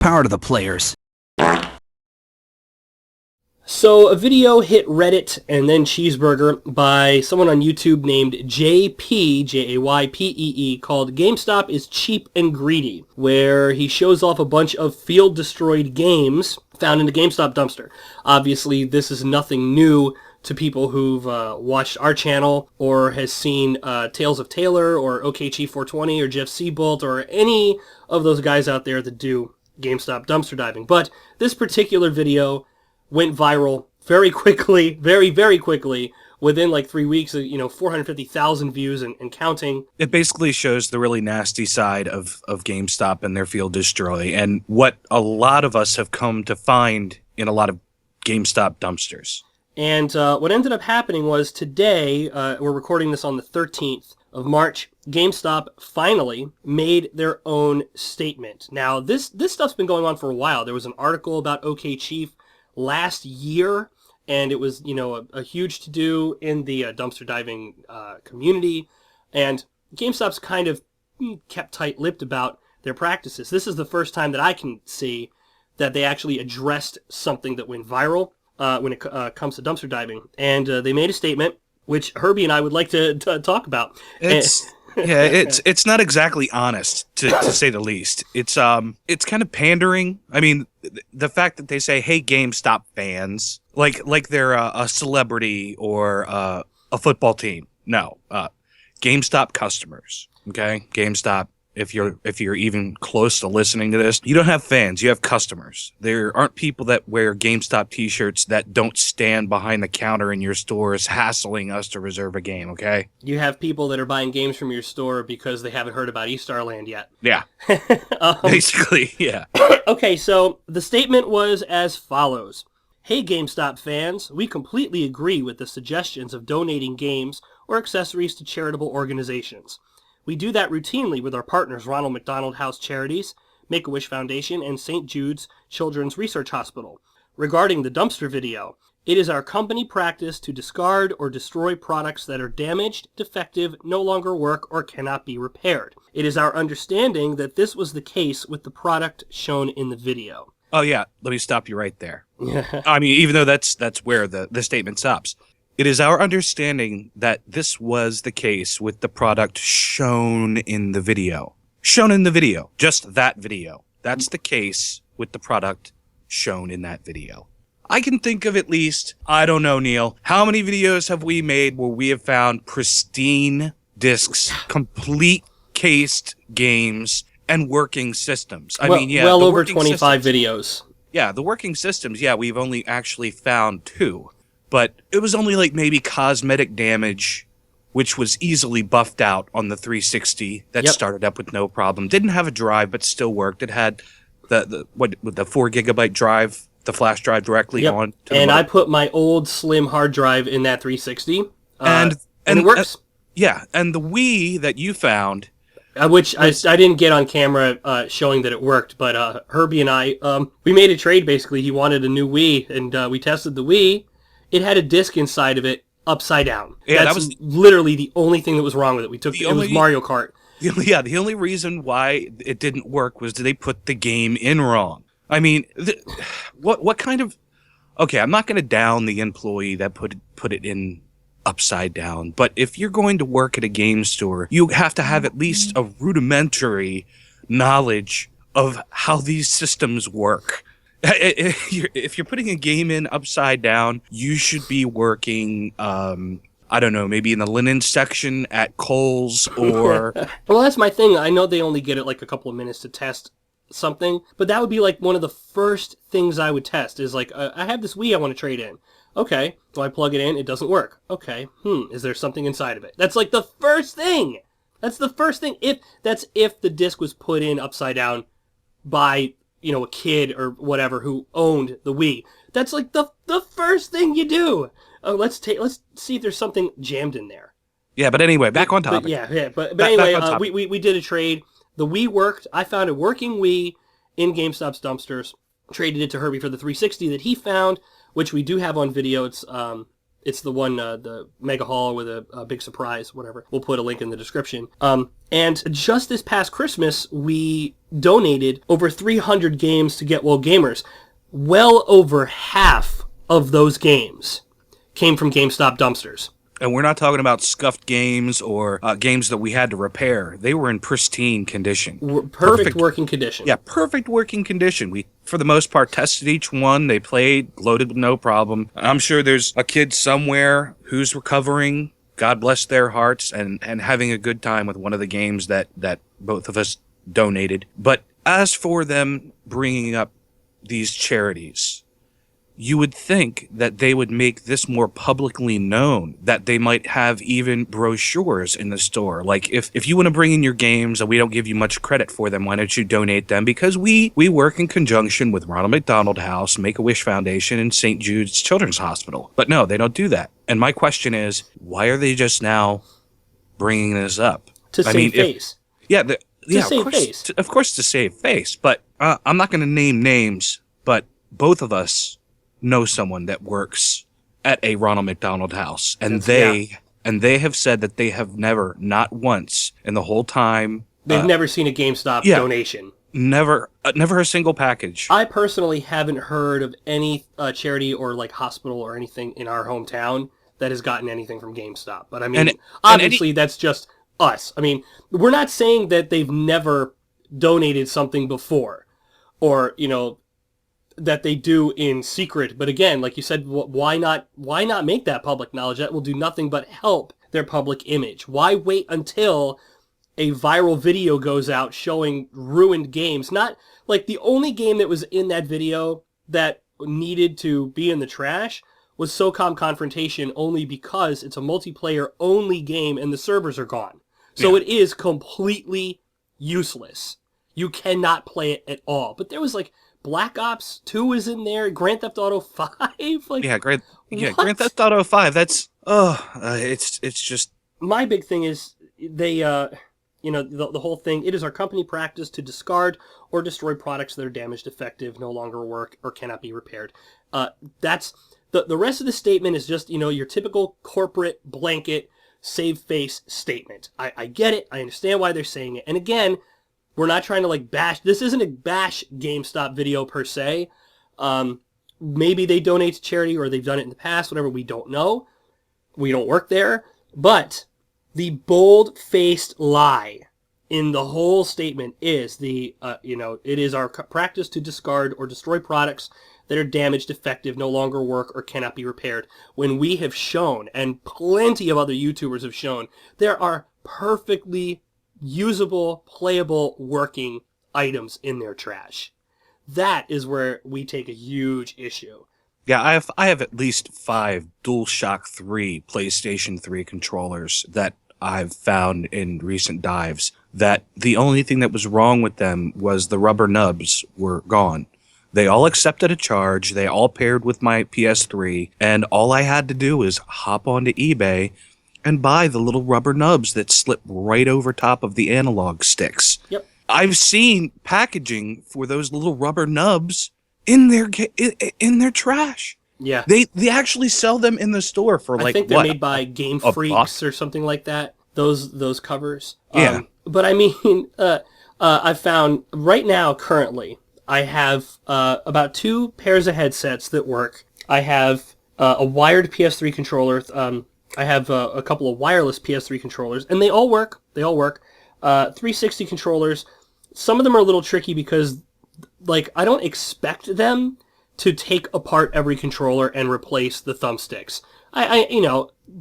Power to the players. So a video hit Reddit and then Cheeseburger by someone on YouTube named JP, Jaypee, called GameStop is Cheap and Greedy, where he shows off a bunch of field-destroyed games found in the GameStop dumpster. Obviously, this is nothing new to people who've watched our channel or has seen Tales of Taylor or OKG420 or Jeff Seabolt or any of those guys out there that do GameStop dumpster diving. But this particular video went viral very quickly, very, very quickly, within like 3 weeks, 450,000 views and counting. It basically shows the really nasty side of GameStop and their field destroy, and what a lot of us have come to find in a lot of GameStop dumpsters. And what ended up happening was today, we're recording this on the 13th of March, GameStop finally made their own statement. Now, this stuff's been going on for a while. There was an article about OK Chief last year, and it was, a huge to-do in the dumpster diving community, and GameStop's kind of kept tight-lipped about their practices. This is the first time that I can see that they actually addressed something that went viral when it comes to dumpster diving, and they made a statement, which Herbie and I would like to talk about. It's not exactly honest, to say the least. It's kind of pandering. I mean, the fact that they say, "Hey, GameStop fans," like they're a celebrity or a football team. No, GameStop customers. Okay, GameStop. If you're even close to listening to this, you don't have fans, you have customers. There aren't people that wear GameStop t-shirts that don't stand behind the counter in your stores hassling us to reserve a game, okay? You have people that are buying games from your store because they haven't heard about Eastarland yet. Yeah. Basically, yeah. Okay, so the statement was as follows. Hey GameStop fans, we completely agree with the suggestions of donating games or accessories to charitable organizations. We do that routinely with our partners Ronald McDonald House Charities, Make-A-Wish Foundation, and St. Jude's Children's Research Hospital. Regarding the dumpster video, it is our company practice to discard or destroy products that are damaged, defective, no longer work, or cannot be repaired. It is our understanding that this was the case with the product shown in the video. Oh yeah, let me stop you right there. I mean, even though that's where the statement stops. It is our understanding that this was the case with the product shown in the video. Shown in the video. Just that video. That's the case with the product shown in that video. I can think of at least, I don't know, Neil, how many videos have we made where we have found pristine discs, complete cased games, and working systems? I mean, yeah. Well over 25 videos. Yeah, the working systems, yeah, we've only actually found 2. But it was only like maybe cosmetic damage, which was easily buffed out on the 360 that started up with no problem. Didn't have a drive, but still worked. It had the 4 gigabyte drive, the flash drive directly on. And I put my old slim hard drive in that 360, and it works. And the Wii that you found, which I didn't get on camera showing that it worked, but Herbie and I, we made a trade basically. He wanted a new Wii, and we tested the Wii. It had a disc inside of it upside down. Yeah, that was literally the only thing that was wrong with it. It was Mario Kart. The only reading why it didn't work was they put the game in wrong. I mean, what kind of... Okay, I'm not going to down the employee that put it in upside down, but if you're going to work at a game store, you have to have at least a rudimentary knowledge of how these systems work. If you're putting a game in upside down, you should be working, I don't know, maybe in the linen section at Kohl's or... Well, that's my thing. I know they only get it like a couple of minutes to test something, but that would be like one of the first things I would test is like, I have this Wii I want to trade in. Okay, so I plug it in, it doesn't work. Okay, is there something inside of it? That's like the first thing! That's the first thing. If the disc was put in upside down by... a kid or whatever who owned the Wii. That's like the first thing you do. Let's see if there's something jammed in there. Yeah, but anyway, back on topic. But anyway, we did a trade. The Wii worked. I found a working Wii in GameStop's dumpsters. Traded it to Herbie for the 360 that he found, which we do have on video. It's It's the one, the Mega Hall with a big surprise, whatever. We'll put a link in the description. And just this past Christmas, we donated over 300 games to Get Well Gamers. Well over half of those games came from GameStop dumpsters. And we're not talking about scuffed games or games that we had to repair. They were in pristine condition. Perfect working condition. Yeah, perfect working condition. We, for the most part, tested each one. They played, loaded with no problem. I'm sure there's a kid somewhere who's recovering, God bless their hearts, and having a good time with one of the games that both of us donated. But as for them bringing up these charities, you would think that they would make this more publicly known, that they might have even brochures in the store. Like, if you want to bring in your games and we don't give you much credit for them, why don't you donate them? Because we work in conjunction with Ronald McDonald House, Make-A-Wish Foundation, and St. Jude's Children's Hospital. But no, they don't do that. And my question is, why are they just now bringing this up? To save face. Of course to save face. But I'm not going to name names, but both of us know someone that works at a Ronald McDonald House, and they have said that they have never, not once in the whole time, they've never seen a GameStop donation. Never a single package. I personally haven't heard of any charity or like hospital or anything in our hometown that has gotten anything from GameStop. But I mean, obviously that's just us. I mean, we're not saying that they've never donated something before, or that they do in secret. But again, like you said, why not make that public knowledge? That will do nothing but help their public image. Why wait until a viral video goes out showing ruined games? Not like the only game that was in that video that needed to be in the trash was SOCOM Confrontation, only because it's a multiplayer only game and the servers are gone. So it is completely useless. You cannot play it at all. But there was like Black Ops 2 is in there, Grand Theft Auto 5. Grand Theft Auto 5. That's it's just, my big thing is they the whole thing. It is our company practice to discard or destroy products that are damaged, defective, no longer work, or cannot be repaired. That's the rest of the statement is just your typical corporate blanket save face statement. I get it. I understand why they're saying it. And again, we're not trying to like bash. This isn't a bash GameStop video per se. Maybe they donate to charity or they've done it in the past, whatever. We don't know. We don't work there. But the bold-faced lie in the whole statement is it is our practice to discard or destroy products that are damaged, defective, no longer work, or cannot be repaired. When we have shown, and plenty of other YouTubers have shown, there are perfectly usable, playable, working items in their trash. That is where we take a huge issue. Yeah, I have at least 5 DualShock 3 PlayStation 3 controllers that I've found in recent dives, that the only thing that was wrong with them was the rubber nubs were gone. They all accepted a charge, they all paired with my PS3, and all I had to do was hop onto eBay and buy the little rubber nubs that slip right over top of the analog sticks. Yep. I've seen packaging for those little rubber nubs in their trash. Yeah. They actually sell them in the store for like, I think they're made by Game Freaks or something like that. Those covers. Yeah. But I mean, I've found right now currently I have about 2 pairs of headsets that work. I have a wired PS3 controller. I have a couple of wireless PS3 controllers, and they all work. 360 controllers. Some of them are a little tricky because, like, I don't expect them to take apart every controller and replace the thumbsticks.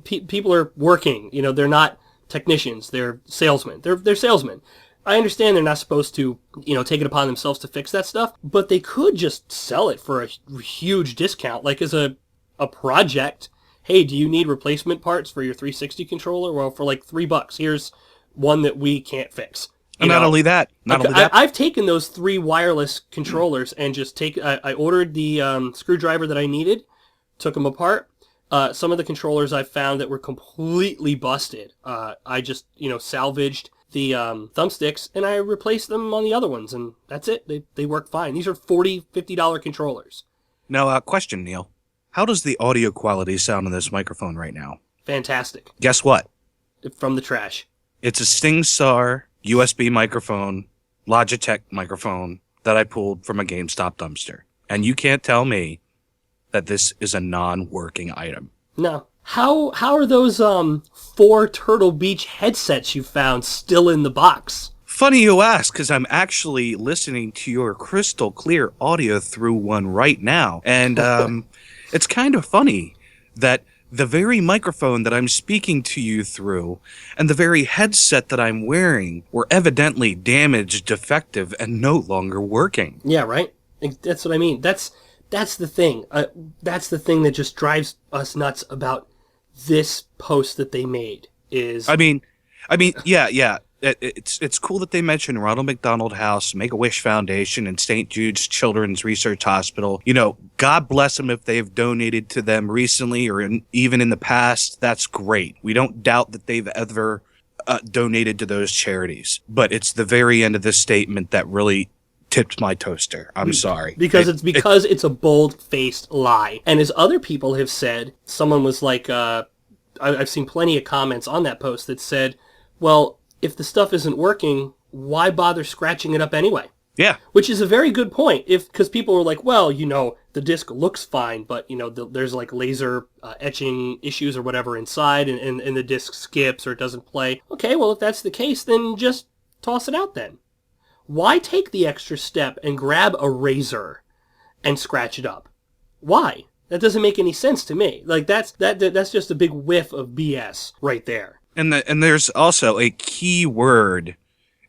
People are working. They're not technicians. They're salesmen. They're salesmen. I understand they're not supposed to, take it upon themselves to fix that stuff, but they could just sell it for a huge discount, like as a project. Hey, do you need replacement parts for your 360 controller? Well, for like $3, here's one that we can't fix. And not only that, I've taken those 3 wireless controllers and just I ordered the screwdriver that I needed, took them apart. Some of the controllers I found that were completely busted. I just, salvaged the thumbsticks and I replaced them on the other ones, and that's it. They work fine. These are $40, $50 controllers. Now, question, Neil. How does the audio quality sound on this microphone right now? Fantastic. Guess what? From the trash. It's a StingStar USB microphone, Logitech microphone that I pulled from a GameStop dumpster. And you can't tell me that this is a non-working item. No. How are those 4 Turtle Beach headsets you found still in the box? Funny you ask, because I'm actually listening to your crystal clear audio through one right now. And it's kind of funny that the very microphone that I'm speaking to you through and the very headset that I'm wearing were evidently damaged, defective, and no longer working. Yeah, right? That's what I mean. That's the thing. That's the thing that just drives us nuts about this post that they made is... I mean, yeah. It's cool that they mentioned Ronald McDonald House, Make-A-Wish Foundation, and St. Jude's Children's Research Hospital. You know, God bless them if they've donated to them recently or even in the past. That's great. We don't doubt that they've ever donated to those charities. But it's the very end of this statement that really tipped my toaster. I'm sorry. Because it's a bold-faced lie. And as other people have said, someone was like, I've seen plenty of comments on that post that said, well, if the stuff isn't working, why bother scratching it up anyway? Yeah. Which is a very good point. Because people were like, well, the disc looks fine, but, there's like laser etching issues or whatever inside, and the disc skips or it doesn't play. Okay, well, if that's the case, then just toss it out then. Why take the extra step and grab a razor and scratch it up? Why? That doesn't make any sense to me. Like, that's just a big whiff of BS right there. And there's also a key word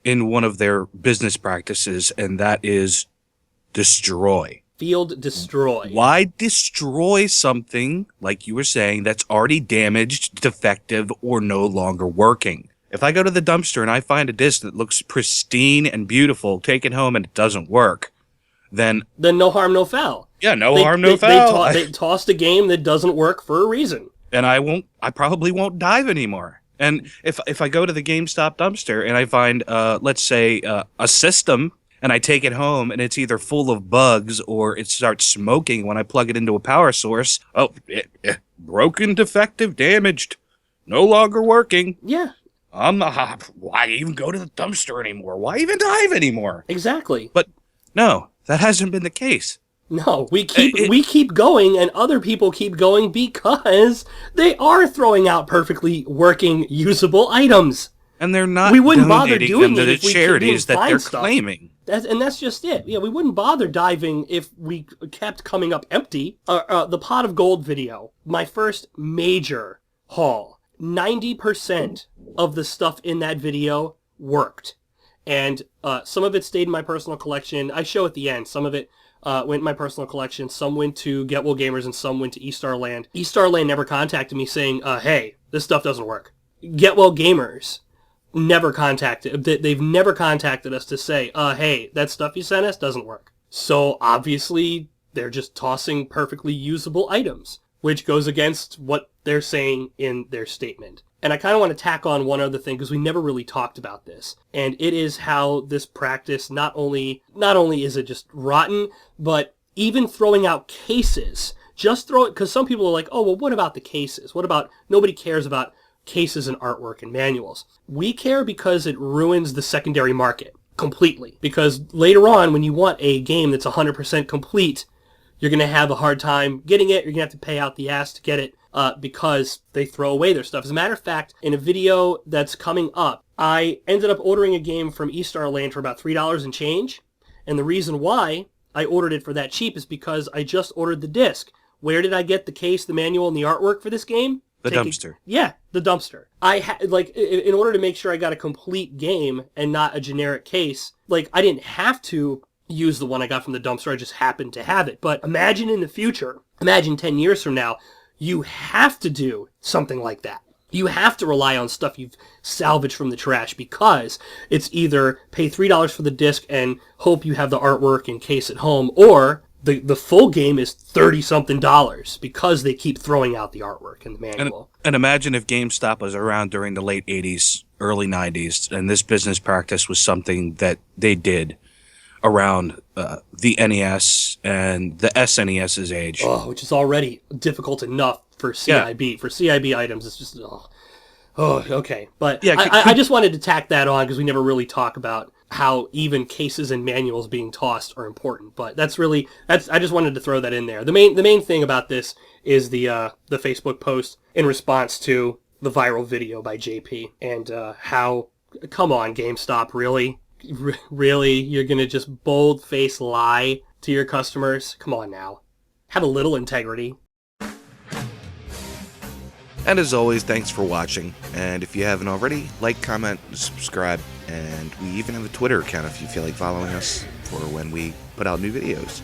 in one of their business practices, and that is destroy. Field destroy. Why destroy something, like you were saying, that's already damaged, defective, or no longer working? If I go to the dumpster and I find a disc that looks pristine and beautiful, take it home and it doesn't work, then no harm, no foul. Yeah, no harm, no foul. They tossed a game that doesn't work for a reason. And I probably won't dive anymore. And if I go to the GameStop dumpster and I find, let's say, a system, and I take it home and it's either full of bugs or it starts smoking when I plug it into a power source, broken, defective, damaged, no longer working. Yeah. Why even go to the dumpster anymore? Why even dive anymore? Exactly. But no, that hasn't been the case. No, we keep going, and other people keep going because they are throwing out perfectly working, usable items. And they're not. We wouldn't bother doing them it to if the we charities that they're stuff. claiming. That's just it. Yeah, we wouldn't bother diving if we kept coming up empty. The Pot of Gold video, my first major haul. 90% of the stuff in that video worked. And some of it stayed in my personal collection. I show at the end. Some of it went in my personal collection. Some went to Get Well Gamers and some went to eStarland. eStarland never contacted me saying, hey, this stuff doesn't work. Get Well Gamers never contacted. They've never contacted us to say, hey, that stuff you sent us doesn't work. So obviously they're just tossing perfectly usable items, which goes against what they're saying in their statement. And I kind of want to tack on one other thing because we never really talked about this. And it is how this practice not only is it just rotten, but even throwing out cases. Just throw it, because some people are like, oh, well, what about the cases? What about, nobody cares about cases and artwork and manuals. We care because it ruins the secondary market completely. Because later on, when you want a game that's 100% complete, you're going to have a hard time getting it. You're going to have to pay out the ass to get it. Because they throw away their stuff. As a matter of fact, in a video that's coming up, I ended up ordering a game from eStarland for about $3 and change. And the reason why I ordered it for that cheap is because I just ordered the disc. Where did I get the case, the manual, and the artwork for this game? The dumpster. Yeah, the dumpster. In order to make sure I got a complete game and not a generic case, I didn't have to use the one I got from the dumpster. I just happened to have it. But imagine in the future, imagine 10 years from now, you have to do something like that. You have to rely on stuff you've salvaged from the trash because it's either pay $3 for the disc and hope you have the artwork and case at home, or the full game is $30-something because they keep throwing out the artwork and the manual. And imagine if GameStop was around during the late 80s, early 90s, and this business practice was something that they did around the NES and the SNES's age. Oh, which is already difficult enough for CIB. For CIB items, it's just, okay. But Yeah, I just wanted to tack that on because we never really talk about how even cases and manuals being tossed are important. But I just wanted to throw that in there. The main thing about this is the Facebook post in response to the viral video by JP and how, come on, GameStop, really? Really? You're going to just bold-face lie to your customers? Come on now. Have a little integrity. And as always, thanks for watching. And if you haven't already, like, comment, subscribe. And we even have a Twitter account if you feel like following us for when we put out new videos.